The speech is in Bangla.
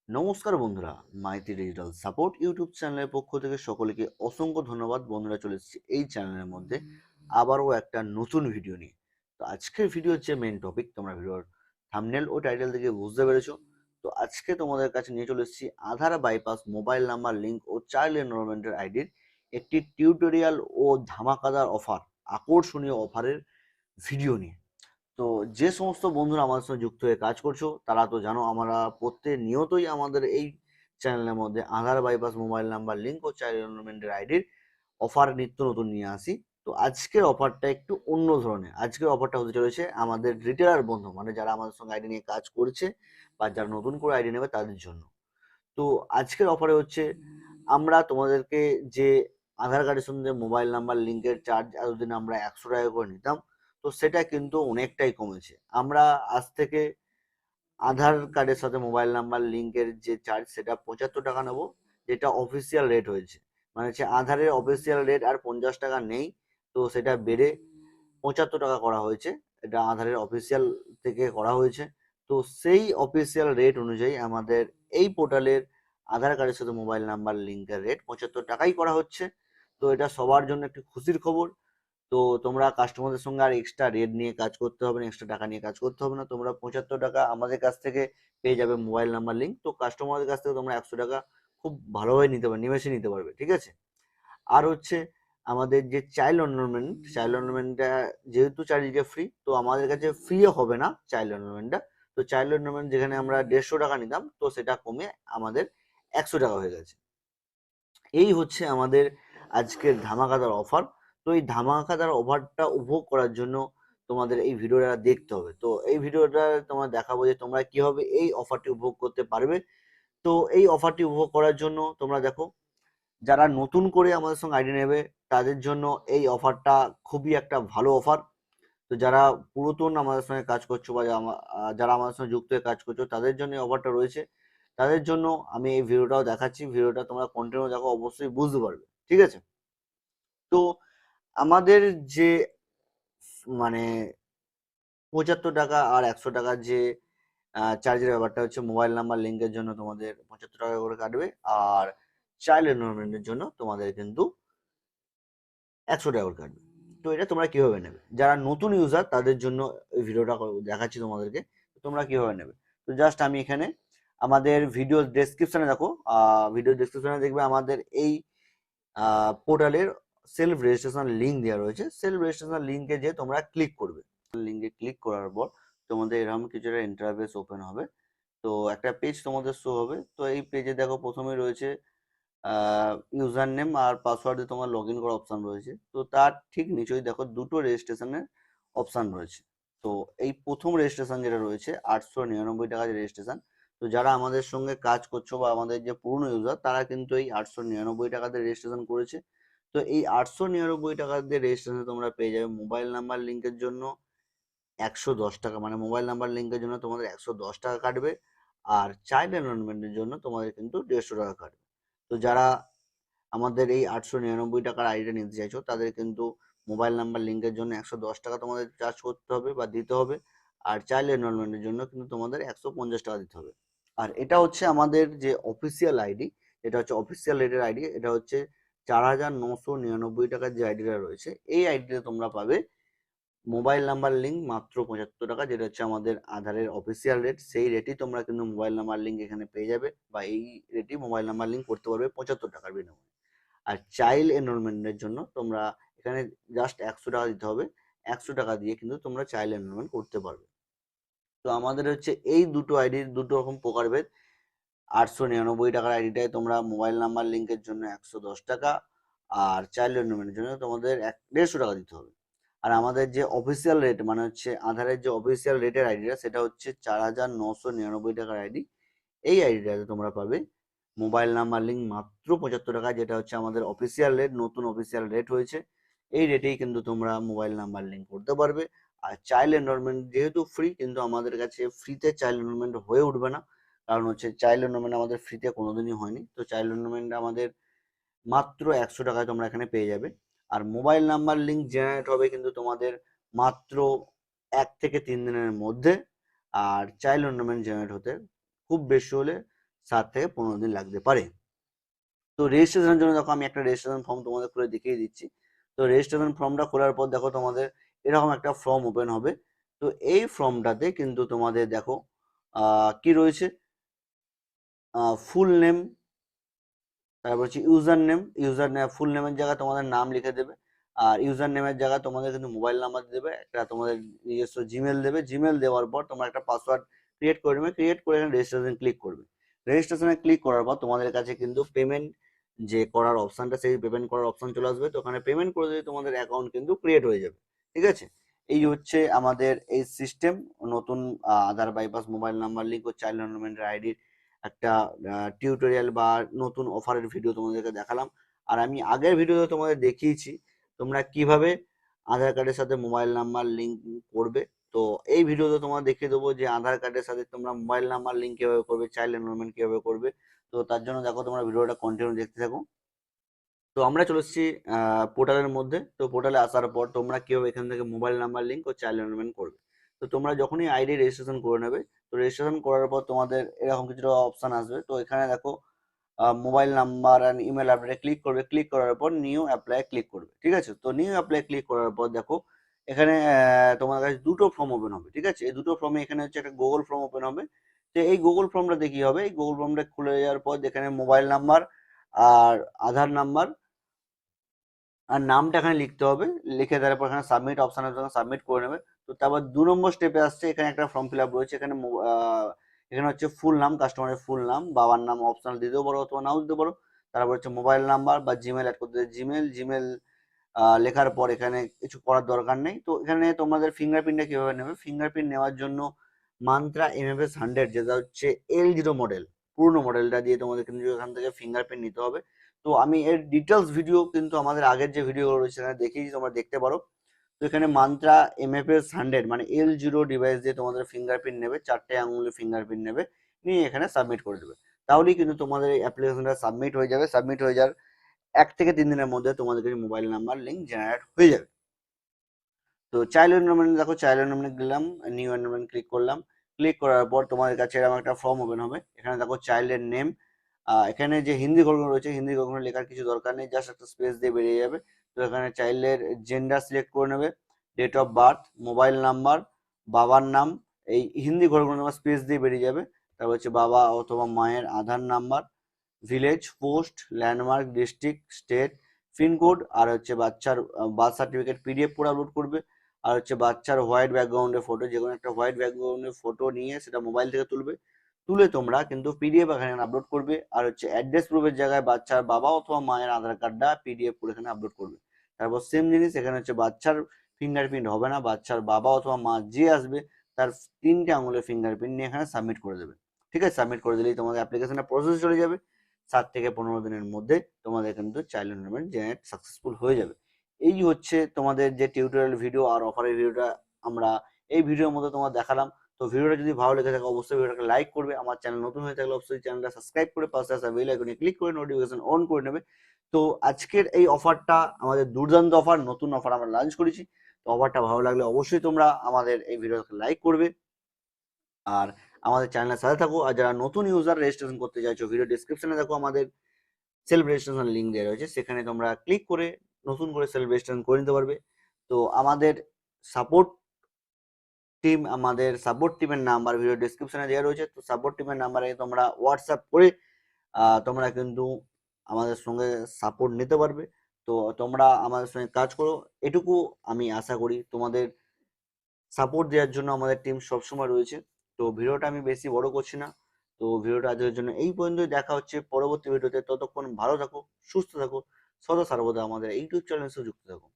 নমস্কার বন্ধুরা, মাইতি ডিজিটাল সাপোর্ট ইউটিউব চ্যানেলের পক্ষ থেকে সকলকে অসংখ্য ধন্যবাদ। বন্ধুরা, চলে এসেছি এই চ্যানেলের মধ্যে আবারও একটা নতুন ভিডিও নিয়ে। তো আজকের ভিডিও হচ্ছে মেন টপিক, তোমরা ভিডিওর থাম্বনেল ও টাইটেল থেকে বুঝতে পেরেছো। তো আজকে তোমাদের কাছে নিয়ে চলে এসেছি আধার বাইপাস মোবাইল নাম্বার লিঙ্ক ও চাইল্ড এনরোলমেন্টের আইডির একটি টিউটোরিয়াল ও ধামাকাদার অফার, আকর্ষণীয় অফারের ভিডিও নিয়ে। তো যে সমস্ত বন্ধুরা আমাদের সঙ্গে যুক্ত হয়ে কাজ করছো তারা তো জানো, আমরা প্রতিনিয়তই আমাদের এই চ্যানেলের মধ্যে আধার বাইপাস মোবাইল নাম্বার লিঙ্ক ও চাইল্ড এনরোলমেন্টের আইডির অফার নিত্য নতুন নিয়ে আসি। তো আজকের অফারটা একটু অন্য ধরনের। আজকের অফারটা হতে চলেছে আমাদের রিটেলার বন্ধু, মানে যারা আমাদের সঙ্গে আইডি নিয়ে কাজ করছে বা যারা নতুন করে আইডি নেবে তাদের জন্য। তো আজকের অফারে হচ্ছে, আমরা তোমাদেরকে যে আধার কার্ডের সঙ্গে মোবাইল নাম্বার লিঙ্কের চার্জ এতদিন আমরা 100 টাকা করে নিতাম, তো সেটা কিন্তু অনেকটাই কমেছে। আমরা আজ থেকে আধার কার্ডের সাথে মোবাইল নাম্বার লিঙ্কের যে চার্জ সেটা 75 টাকা নেবো, যেটা অফিসিয়াল রেট হয়েছে। মানে হচ্ছে আধারের অফিসিয়াল রেট আর 50 টাকা নেই, তো সেটা বেড়ে 75 টাকা করা হয়েছে। এটা আধারের অফিসিয়াল থেকে করা হয়েছে। তো সেই অফিসিয়াল রেট অনুযায়ী আমাদের এই পোর্টালের আধার কার্ডের সাথে মোবাইল নাম্বার লিঙ্কের রেট 75 টাকাই করা হচ্ছে। তো এটা সবার জন্য একটি খুশির খবর। তো তোমরা কাস্টমারদের সঙ্গে আর এক্সট্রা রেট নিয়ে কাজ করতে হবে না, এক্সট্রা টাকা নিয়ে কাজ করতে হবে না। তোমরা 75 টাকা আমাদের কাছ থেকে পেয়ে যাবে মোবাইল নাম্বার লিঙ্ক। তো কাস্টমারদের কাছ থেকে তোমরা 100 টাকা খুব ভালোভাবে নিতে পারবে, নিমেষে নিতে পারবে, ঠিক আছে। আর হচ্ছে আমাদের যে চাইল্ড অর্নামেন্টটা যেহেতু চারিদিকে ফ্রি, তো আমাদের কাছে ফ্রিও হবে না চাইল্ড অর্নামেন্টটা। তো চাইল্ড অর্নামেন্ট যেখানে আমরা 150 টাকা নিতাম, তো সেটা কমে আমাদের 100 টাকা হয়ে গেছে। এই হচ্ছে আমাদের আজকের ধামাকাদার অফার। তো এই ধামাকাদার অফারটা উপভোগ করার জন্য তোমাদের এই ভিডিওটা দেখতে হবে। তো এই ভিডিওটা তোমার দেখাবো যে তোমরা কিভাবে এই অফারটি উপভোগ করতে পারবে। তো এই অফারটি উপভোগ করার জন্য তোমরা দেখো, যারা নতুন করে আমাদের সঙ্গে আইডি নেবে তাদের জন্য এই অফারটা খুবই একটা ভালো অফার। তো যারা পুরাতন আমাদের সঙ্গে কাজ করছো বা যারা আমাদের সঙ্গে যুক্ত হয়ে কাজ করছো তাদের জন্য এই অফারটা রয়েছে। তাদের জন্য আমি এই ভিডিওটাও দেখাচ্ছি, ভিডিওটা তোমরা কন্টিনিউ দেখো, অবশ্যই বুঝতে পারবে, ঠিক আছে। তো আমাদের যে মানে 75 টাকা আর 100 টাকার যে চার্জের ব্যাপারটা হচ্ছে, মোবাইল নাম্বার লিঙ্কের জন্য তোমাদের 75 টাকা করে কাটবে, আর চাইল্ড এনরোলমেন্টের জন্য তোমাদের কিন্তু 100 টাকা করে কাটবে। তো এটা তোমরা কিভাবে নেবে, যারা নতুন ইউজার তাদের জন্য এই ভিডিওটা দেখাচ্ছি তোমাদেরকে। তো তোমরা কিভাবে নেবে, তো জাস্ট আমি এখানে আমাদের ভিডিও ডেসক্রিপশনে দেখো, ভিডিও ডেসক্রিপশনে দেখবে আমাদের এই পোর্টালের সেলফ রেজিস্ট্রেশন লিঙ্ক দেওয়া রয়েছে। সেলফ রেজিস্ট্রেশন লিঙ্কে যে তোমরা ক্লিক করবে, লিঙ্কে ক্লিক করার পর তোমাদের এরকম কিছু একটা ইন্টারফেস ওপেন হবে। তো একটা পেজ তোমাদের শো হবে। তো এই পেজে দেখো প্রথমে রয়েছে ইউজার নেম আর পাসওয়ার্ড দিয়ে তোমার লগ ইন করার অপশান রয়েছে। তো তার ঠিক নিচেই দেখো দুটো রেজিস্ট্রেশনের অপশান রয়েছে। তো এই প্রথম রেজিস্ট্রেশন যেটা রয়েছে 899 টাকা যে রেজিস্ট্রেশন, তো যারা আমাদের সঙ্গে কাজ করছো বা আমাদের যে পুরনো ইউজার তারা কিন্তু এই 899 টাকাতে রেজিস্ট্রেশন করেছে। তো এই 899 টাকা দিয়ে রেজিস্ট্রেশনে তোমরা পেয়ে যাবে মোবাইল নাম্বার লিঙ্কের জন্য 110 টাকা, মানে মোবাইল নাম্বার লিঙ্কের জন্য তোমাদের 110 টাকা কাটবে। আর চাইল্ড এনরোলমেন্টের জন্য তোমাদের কিন্তু 150 টাকা কাটবে। তো যারা আমাদের এই 899 টাকার আইডিটা নিতে চাইছো তাদের কিন্তু মোবাইল নাম্বার লিঙ্কের জন্য 110 টাকা তোমাদের চার্জ করতে হবে বা দিতে হবে। আর চাইল্ড এনরোলমেন্টের জন্য কিন্তু তোমাদের 150 টাকা দিতে হবে। আর এটা হচ্ছে আমাদের যে অফিসিয়াল আইডি, এটা হচ্ছে অফিসিয়াল রেটের আইডি। এটা হচ্ছে 4,999 টাকার যে আইডিটা রয়েছে, এই আইডিতে তোমরা পাবে মোবাইল নাম্বার লিঙ্ক মাত্র 75 টাকা, যেটা হচ্ছে আমাদের আধারের অফিসিয়াল রেট। সেই রেটই তোমরা কিন্তু মোবাইল নাম্বার লিঙ্ক এখানে পেয়ে যাবে, বা এই রেটই মোবাইল নাম্বার লিঙ্ক করতে পারবে 75 টাকার বিনিময়ে। আর চাইল্ড এনরোলমেন্টের জন্য তোমরা এখানে জাস্ট 100 টাকা দিতে হবে। 100 টাকা দিয়ে কিন্তু তোমরা চাইল্ড এনরোলমেন্ট করতে পারবে। তো আমাদের হচ্ছে এই দুটো আইডির দুটো রকম প্রকারভেদ। 899 টাকার আইডিটায় তোমরা মোবাইল নাম্বার লিঙ্কের জন্য 110 টাকা, আর চাইল্ড এনরোলমেন্টের জন্য তোমাদের 150 টাকা দিতে হবে। আর আমাদের যে অফিসিয়াল রেট, মানে হচ্ছে আধারের যে অফিসিয়াল রেটের আইডিটা, সেটা হচ্ছে 4,999 টাকার আইডি। এই আইডিটাতে তোমরা পাবে মোবাইল নাম্বার লিঙ্ক মাত্র 75 টাকা, যেটা হচ্ছে আমাদের অফিসিয়াল রেট, নতুন অফিসিয়াল রেট হয়েছে। এই রেটেই কিন্তু তোমরা মোবাইল নাম্বার লিঙ্ক করতে পারবে। আর চাইল্ড এনরোলমেন্ট যেহেতু ফ্রি, কিন্তু আমাদের কাছে ফ্রিতে চাইল্ড এনরোলমেন্ট হয়ে উঠবে না। কারণ হচ্ছে চাইল্ড এনরোলমেন্ট আমাদের ফ্রিতে কোনোদিনই হয়নি। তো চাইল্ড এনরোলমেন্ট আমাদের মাত্র 100 টাকায় তোমরা এখানে পেয়ে যাবে। আর মোবাইল নাম্বার লিঙ্ক জেনারেট হবে কিন্তু তোমাদের মাত্র 1 থেকে 3 দিনের মধ্যে। আর চাইল্ড এনরোলমেন্ট জেনারেট হতে খুব বেশি হলে 7 থেকে 15 দিন লাগতে পারে। তো রেজিস্ট্রেশনের জন্য দেখো আমি একটা রেজিস্ট্রেশন ফর্ম তোমাদের খুলে দেখিয়ে দিচ্ছি। তো রেজিস্ট্রেশন ফর্মটা খোলার পর দেখো তোমাদের এরকম একটা ফর্ম ওপেন হবে। তো এই ফর্মটাতে কিন্তু তোমাদের দেখো কি রয়েছে, ফুল নেম, তারপর হচ্ছে ইউজার নেম ফুল নেমের জায়গায় তোমাদের নাম লিখে দেবে, আর ইউজার নেমের জায়গায় তোমাদের কিন্তু মোবাইল নাম্বার দেবে, একটা তোমাদের নিজস্ব জিমেল দেবে। জিমেল দেওয়ার পর তোমরা একটা পাসওয়ার্ড ক্রিয়েট করে নেবে, ক্রিয়েট করে এখানে রেজিস্ট্রেশন ক্লিক করবে। রেজিস্ট্রেশনে ক্লিক করার পর তোমাদের কাছে কিন্তু পেমেন্ট যে করার অপশনটা, সেই পেমেন্ট করার অপশন চলে আসবে। তো ওখানে পেমেন্ট করে দিলে তোমাদের অ্যাকাউন্ট কিন্তু ক্রিয়েট হয়ে যাবে। ঠিক আছে, এই হচ্ছে আমাদের এই সিস্টেম। নতুন আধার বাইপাস মোবাইল নাম্বার লিঙ্ক ও চাইল্ড এনরোলমেন্ট আইডির একটা টিউটোরিয়াল বা নতুন অফারের ভিডিও তোমাদেরকে দেখালাম। আর আমি আগের ভিডিওতে তোমাদের দেখিয়েছি তোমরা কিভাবে আধার কার্ডের সাথে মোবাইল নাম্বার লিঙ্ক করবে। তো এই ভিডিওতে তোমার দেখিয়ে দেবো যে আধার কার্ডের সাথে তোমরা মোবাইল নাম্বার লিঙ্ক কিভাবে করবে, চাইল্ড এনরোলমেন্ট কিভাবে করবে। তো তার জন্য দেখো তোমরা ভিডিওটা কন্টিনিউ দেখতে থাকো। তো আমরা চলে এসেছি পোর্টালের মধ্যে। তো পোর্টালে আসার পর তোমরা কিভাবে এখান থেকে মোবাইল নাম্বার লিঙ্ক ও চাইল্ড এনরোলমেন্ট করবে। তো তোমরা যখনই আইডি রেজিস্ট্রেশন করে নেবে, তো রেজিস্ট্রেশন করার পর তোমাদের এরকম কিছুটা অপশন আসবে। তো এখানে দেখো মোবাইল নাম্বার অ্যান্ড ইমেল আপডেটে ক্লিক করবে, ক্লিক করার পর নিউ অ্যাপ্লাই ক্লিক করবে। ঠিক আছে, তো নিউ অ্যাপ্লাই ক্লিক করার পর দেখো এখানে তোমার কাছে দুটো ফর্ম ওপেন হবে। ঠিক আছে, এই দুটো ফর্মে এখানে হচ্ছে একটা গুগল ফর্ম ওপেন হবে। তো এই গুগল ফর্মটা কি হবে, এই গুগল ফর্মটা খুলে যাওয়ার পর যেখানে মোবাইল নাম্বার আর আধার নাম্বার আর নামটা এখানে লিখতে হবে। লিখে দেওয়ার পর এখানে সাবমিট অপশন আছে, সাবমিট করে নেবে। তো তারপর 2 নম্বর স্টেপে আসছে, এখানে একটা ফর্ম ফিল আপ রয়েছে। এখানে এখানে হচ্ছে ফুল নাম, কাস্টমারের ফুল নাম, বাবার নাম অপশনাল দিতেও পারো অথবা নাও দিতে পারো। তারপর হচ্ছে মোবাইল নাম্বার বা জিমেল অ্যাড করতে, জিমেল লেখার পর এখানে কিছু করার দরকার নেই। তো এখানে তোমাদের ফিঙ্গারপ্রিন্টটা কিভাবে নেবে, ফিঙ্গারপ্রিন্ট নেওয়ার জন্য মান্ত্রা MFS 100 যেটা হচ্ছে L0 মডেল, পুরনো মডেলটা দিয়ে তোমাদের কিন্তু এখান থেকে ফিঙ্গারপ্রিন্ট নিতে হবে। তো আমি এর ডিটেলস ভিডিও কিন্তু আমাদের আগের যে ভিডিও রয়েছে সেখানে দেখিয়েছি, তোমরা দেখতে পারো। তো এখানে মান্ত্রা MFS 100 মানে L0 ডিভাইস দিয়ে তোমাদের ফিঙ্গারপ্রিন্ট নেবে, 4টে আঙুলের ফিঙ্গারপ্রিন্ট নেবে, নিয়ে এখানে সাবমিট করে দেবে। তাহলেই কিন্তু তোমাদের এই অ্যাপ্লিকেশনটা সাবমিট হয়ে যাবে। সাবমিট হয়ে যাওয়ার 1 থেকে 3 দিনের মধ্যে তোমাদের কাছে মোবাইল নাম্বার লিঙ্ক জেনারেট হয়ে যাবে। তো চাইল্ড এনরোলমেন্ট দেখো, চাইল্ড এনরোলমেন্ট গেলাম, নিউ এনরোলমেন্ট ক্লিক করলাম। ক্লিক করার পর তোমাদের কাছে এরকম একটা ফর্ম ওপেন হবে। এখানে দেখো চাইল্ডের নেম, এখানে যে হিন্দি ঘরগুলো রয়েছে হিন্দি ঘরগুলো লেখার কিছু দরকার নেই, জাস্ট একটা স্পেস দিয়ে বেরিয়ে যাবে। তো এখানে চাইল্ডের জেন্ডার সিলেক্ট করে নেবে, date of birth, mobile number, বাবার নাম, এই হিন্দি ঘরগুলো তোমার স্পেস দিয়ে বেরিয়ে যাবে। তারপর হচ্ছে বাবা অথবা মায়ের Aadhaar number, village, post, landmark, district, state, pincode, আর হচ্ছে বাচ্চার বার্থ সার্টিফিকেট PDF পুরো আপলোড করবে। আর হচ্ছে বাচ্চার হোয়াইট ব্যাকগ্রাউন্ডের ফটো, যে কোনো একটা হোয়াইট ব্যাকগ্রাউন্ডের ফটো নিয়ে সেটা মোবাইল থেকে তুলবে, তুলে তোমরা কিন্তু PDF এখানে আপলোড করবে। আর হচ্ছে অ্যাড্রেস প্রুফের জায়গায় বাচ্চার বাবা অথবা মায়ের আধার কার্ডটা PDF করে এখানে আপলোড করবে। তারপর সেম জিনিস এখানে হচ্ছে বাচ্চার ফিঙ্গারপ্রিন্ট হবে না, বাচ্চার বাবা অথবা মা যে আসবে তার 3টে আঙুলের ফিঙ্গারপ্রিন্ট নিয়ে এখানে সাবমিট করে দেবে। ঠিক আছে, সাবমিট করে দিলেই তোমাদের অ্যাপ্লিকেশনটা প্রসেস চলে যাবে। 7 থেকে 15 দিনের মধ্যে তোমাদের কিন্তু চাইল্ড এনরোলমেন্ট জেনারেট সাকসেসফুল হয়ে যাবে। এই হচ্ছে তোমাদের যে টিউটোরিয়াল ভিডিও আর অফারের ভিডিওটা আমরা এই ভিডিওর মধ্যে তোমার দেখালাম। তো ভিডিওটা যদি ভালো লেগে থাকে অবশ্যই ভিডিওটাকে লাইক করবে। আমার চ্যানেল নতুন হয়ে থাকলে অবশ্যই চ্যানেলটা সাবস্ক্রাইব করে পাশে আসা বেল আইকনে ক্লিক করে নোটিফিকেশন অন করে নেবে। তো আজকের এই অফারটা আমাদের দুর্দান্ত অফার, নতুন অফার আমরা লঞ্চ করেছি। তো অফারটা ভালো লাগলে অবশ্যই তোমরা আমাদের এই ভিডিওটাকে লাইক করবে আর আমাদের চ্যানেলের সাথে থাকো। আর যারা নতুন ইউজার রেজিস্ট্রেশন করতে চাইছো, ভিডিও ডিসক্রিপশনে দেখো আমাদের সেলফ রেজিস্ট্রেশন লিঙ্ক দেওয়া রয়েছে, সেখানে তোমরা ক্লিক করে নতুন করে সেলফ রেজিস্ট্রেশন করে নিতে পারবে। তো আমাদের সাপোর্ট আমাদের সাপোর্ট টিমের নাম্বার ভিডিও ডিসক্রিপশনে দেওয়া রয়েছে। তো সাপোর্ট টিমের নাম্বারে তোমরা হোয়াটসঅ্যাপ করে তোমরা কিন্তু আমাদের সঙ্গে সাপোর্ট নিতে পারবে। তো তোমরা আমাদের সঙ্গে কাজ করো, এটুকু আমি আশা করি। তোমাদের সাপোর্ট দেওয়ার জন্য আমাদের টিম সবসময় রয়েছে। তো ভিডিওটা আমি বেশি বড় করছি না। তো ভিডিওটা আজকের জন্য এই পর্যন্তই, দেখা হচ্ছে পরবর্তী ভিডিওতে। ততক্ষণ ভালো থাকো, সুস্থ থাকো, সদা সর্বদা আমাদের ইউটিউব চ্যানেলের সাথে যুক্ত থাকো।